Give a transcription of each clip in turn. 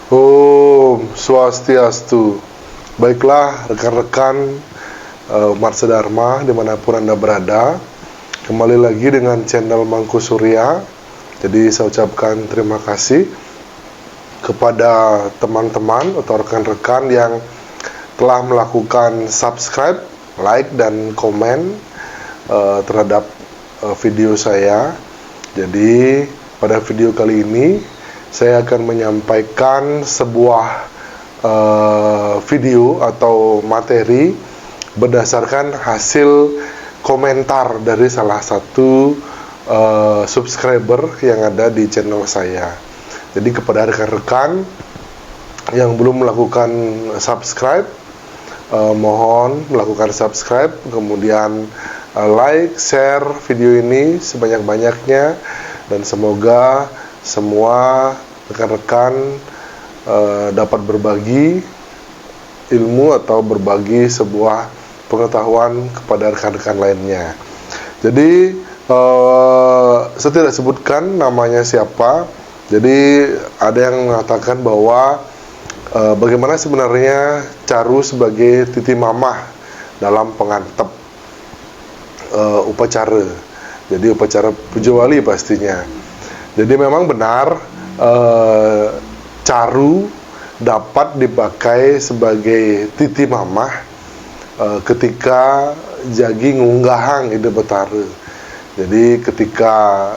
Om Swastiastu. Baiklah rekan-rekan umat sedharma dimanapun Anda berada, kembali lagi dengan channel Mangku Surya. Jadi saya ucapkan terima kasih kepada teman-teman atau rekan-rekan yang telah melakukan subscribe, like, dan komen terhadap video saya. Jadi pada video kali ini saya akan menyampaikan sebuah video atau materi berdasarkan hasil komentar dari salah satu subscriber yang ada di channel saya. Jadi kepada rekan-rekan yang belum melakukan subscribe, mohon melakukan subscribe, kemudian like, share video ini sebanyak-banyaknya, dan semoga semua rekan-rekan dapat berbagi ilmu atau berbagi sebuah pengetahuan kepada rekan-rekan lainnya. Jadi saya tidak sebutkan namanya siapa. Jadi ada yang mengatakan bahwa bagaimana sebenarnya Caru sebagai titi mamah dalam pengantep upacara. Jadi upacara puja wali pastinya. Jadi memang benar Caru dapat dipakai sebagai titi mamah ketika jagi ngunggahang ide betara. Jadi ketika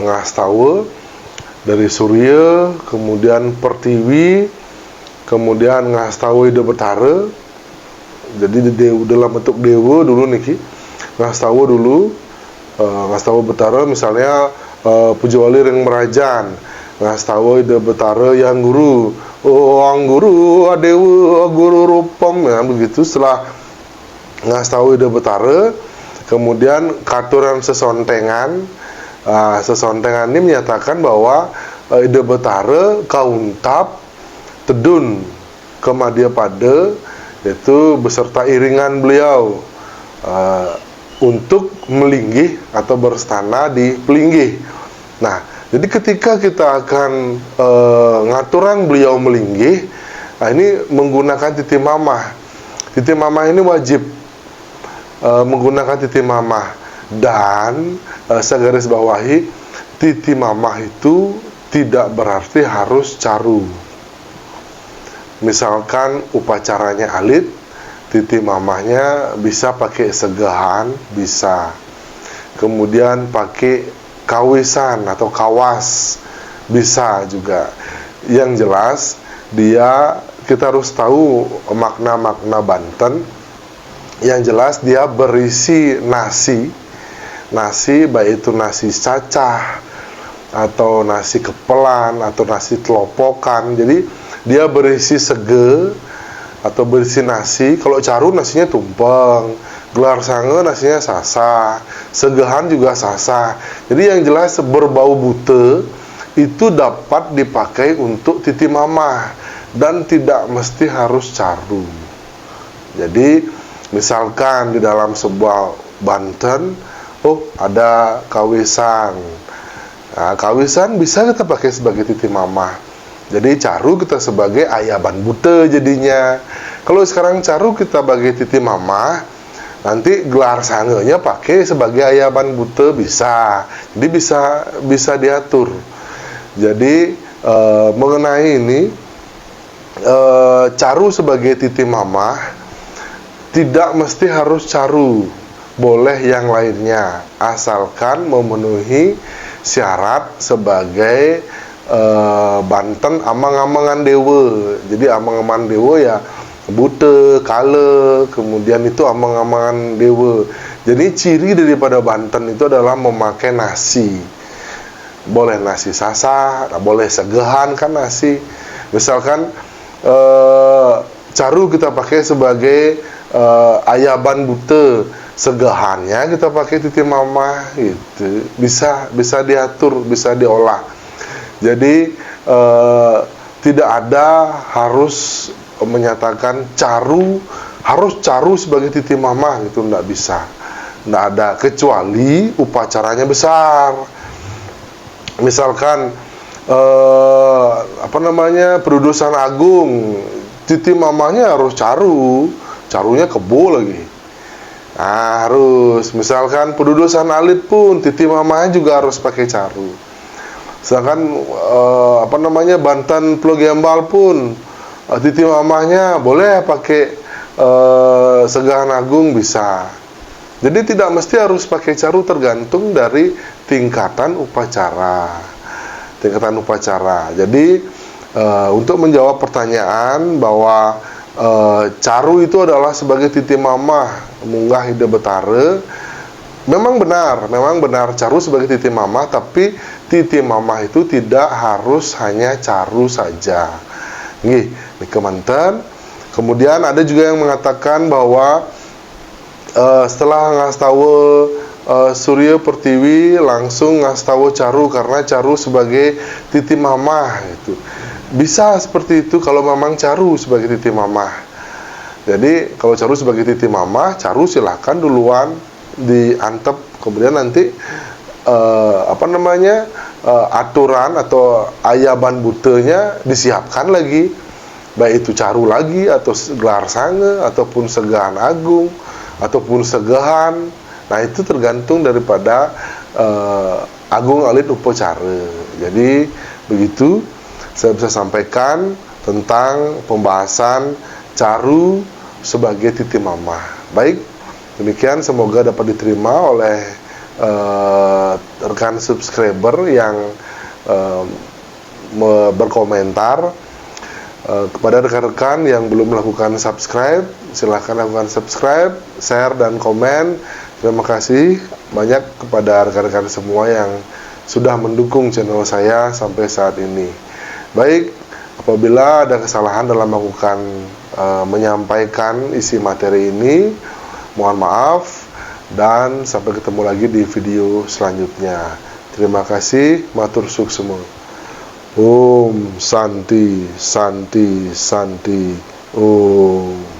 ngastawa dari Surya, kemudian Pertiwi, kemudian ngastawa ide betara. Jadi dalam bentuk dewa dulu niki, ngastawa dulu, ngastawa betara misalnya puja wali ring merajan, ngastawa ide betara yang guru, ang guru adewa guru rupam, ya begitu. Setelah ngastawa ide betara, kemudian katuran sesontengan. Sesontengan ini menyatakan bahwa ide betara kauntap tedun ke Madyapada, yaitu beserta iringan beliau untuk melinggih atau berstana di Pelinggih. Nah, jadi ketika kita akan ngaturan beliau melinggih, ini menggunakan titi mamah. Titi mamah ini wajib menggunakan titi mamah, dan saya garis bawahi, titi mamah itu tidak berarti harus caru. Misalkan upacaranya alit, titi mamahnya bisa pakai segahan, bisa. Kemudian pakai kawisan atau kawas, bisa juga. Yang jelas kita harus tahu makna-makna Banten. Yang jelas dia berisi nasi, baik itu nasi cacah atau nasi kepelan atau nasi telopokan. Jadi dia berisi sege atau berisi nasi. Kalau caru nasinya tumpeng, gelar sange nasinya sasa, segehan juga sasa. Jadi yang jelas berbau bute itu dapat dipakai untuk titi mamah dan tidak mesti harus caru. Jadi misalkan di dalam sebuah Banten, ada kawisan. Nah, kawisan bisa kita pakai sebagai titi mamah. Jadi caru kita sebagai ayaban bute jadinya. Kalau sekarang caru kita bagi titi mamah, nanti gelar sangenya pakai sebagai ayaban bute bisa. Jadi bisa diatur. Jadi mengenai ini caru sebagai titi mamah tidak mesti harus caru, boleh yang lainnya asalkan memenuhi syarat sebagai Banten amang-amangan dewa. Jadi amang-amangan dewa ya buta, kala, kemudian itu amang-amangan dewa. Jadi ciri daripada Banten itu adalah memakai nasi. Boleh nasi sasa, boleh segehan kan nasi. Misalkan caru kita pakai sebagai ayaban buta, segahannya kita pakai titi mamah, gitu. Bisa diatur, bisa diolah. Jadi tidak ada harus menyatakan harus caru sebagai titi mamah, gitu, tidak bisa. Tidak ada, kecuali upacaranya besar. Misalkan Perudusan agung, titi mamanya harus carunya kebo lagi. Nah, harus, misalkan perudusan alit pun titi mamanya juga harus pakai caru. Sedangkan Banten Pulau Gembal pun titi mamanya boleh pakai Segahan Agung bisa. Jadi tidak mesti harus pakai caru, tergantung dari tingkatan upacara. Jadi untuk menjawab pertanyaan bahwa caru itu adalah sebagai titi mamah munggah Ida Betara, memang benar caru sebagai titi mamah, tapi titi mamah itu tidak harus hanya caru saja. Nih kemanten. Kemudian ada juga yang mengatakan bahwa setelah ngas tahu Surya Pertiwi langsung ngas tahu caru, karena caru sebagai titi mamah gitu. Bisa seperti itu kalau memang caru sebagai titi mamah. Jadi kalau caru sebagai titi mamah, caru silahkan duluan diantep, kemudian nanti aturan atau ayaban butenya disiapkan lagi, baik itu caru lagi atau gelar sange ataupun Segahan Agung ataupun segahan. Nah itu tergantung daripada agung alit upacara. Jadi begitu saya bisa sampaikan tentang pembahasan caru sebagai titi mamah. Baik, demikian semoga dapat diterima oleh rekan subscriber yang berkomentar. Kepada rekan-rekan yang belum melakukan subscribe, silahkan lakukan subscribe, share, dan komen. Terima kasih banyak kepada rekan-rekan semua yang sudah mendukung channel saya sampai saat ini. Baik, apabila ada kesalahan dalam melakukan menyampaikan isi materi ini, mohon maaf, dan sampai ketemu lagi di video selanjutnya. Terima kasih, matur suksema. Om Santi Santi Santi Om.